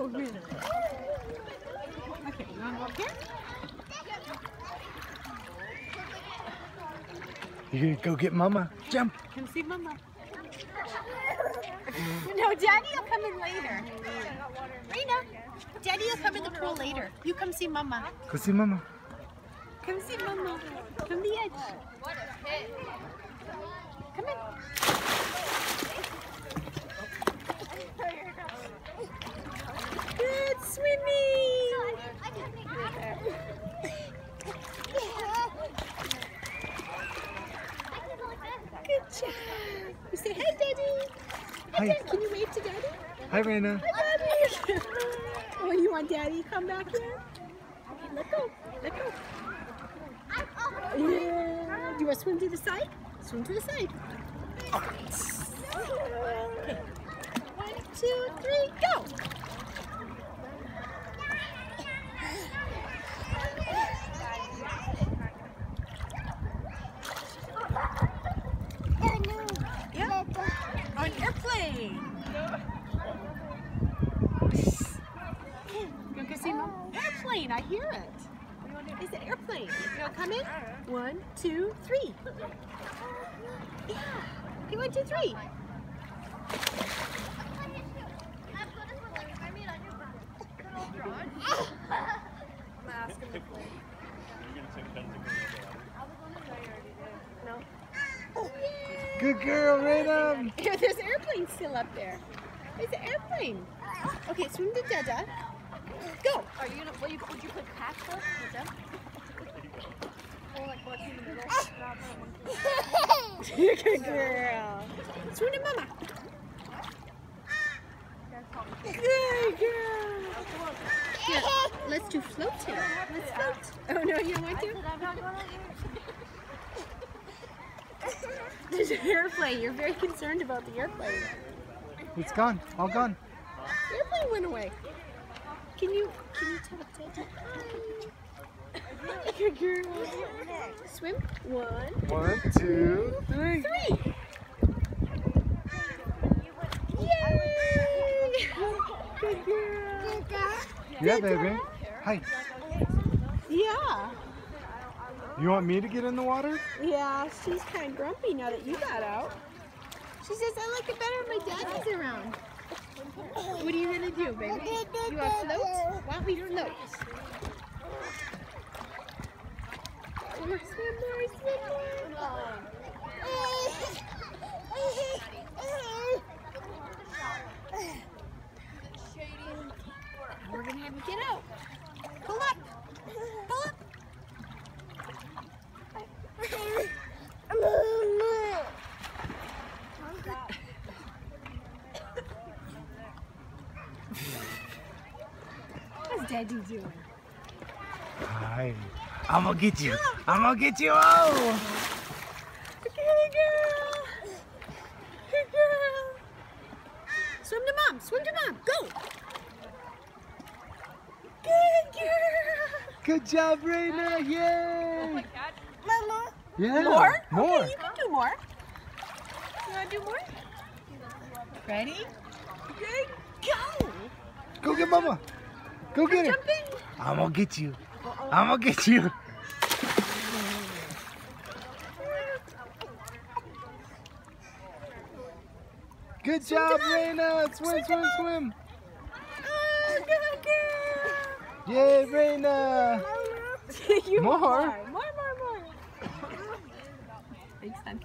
Oh, really? Okay, you want to go up here? You go get Mama. Jump. Come see Mama. No, Daddy will come in later. Rena, Daddy will come in the pool later. You come see Mama. Go see Mama. Come see Mama. From the edge. Come in. Good swimming. Good job. You say hi, Daddy. Hi, Hi. Daddy. Can you wave to Daddy? Hi, Raina. Hi, Daddy. Oh, you want Daddy to come back here? Okay, let go. Let go. Yeah. Do you want to swim to the side? Swim to the side. Okay. 1, 2, 3, go. Yeah. On airplane. Go see Mom. Airplane. I hear it. It's an airplane. You want to come in? 1, 2, 3. Yeah. Okay, 1, 2, 3. Good girl, Raina. Here, there's an airplane still up there. There's an airplane. Okay, swim to Dada. Go. Are you gonna? Would you put catch first with them? Or like what's in the middle? Good girl. Swim to Mama. Good girl. Here, let's do floating. Let's float. Oh no, you don't want to? There's an airplane. You're very concerned about the airplane. It's gone. All gone. The airplane went away. Can you tell Daddy? Good girl. Swim. 1, 1, 2, 3. 3. Yay! Good girl. Yeah, baby. Hi. Yeah. You want me to get in the water? Yeah, she's kind of grumpy now that you got out. She says, I like it better when my daddy's around. What are you going to do, baby? You want to float? Why don't we float? Swim more, swim more. We're going to have you get out. Pull up. Pull up. What's Daddy doing? Hi. I'm gonna get you. I'm gonna get you. Oh! Good girl. Good girl. Swim to Mom. Swim to Mom. Go. Good girl. Good job, Raina. Yay! Mama. Yeah. More? More. Okay, you can do more. You want to do more? Ready? Good. Go. Go get Mama. Go get her. Jump in. I'm gonna get you. I'm gonna get you. Good job, Raina. Swim, swim, swim. Oh, good girl. Yay, Raina. You want More? more. More. Thanks, son.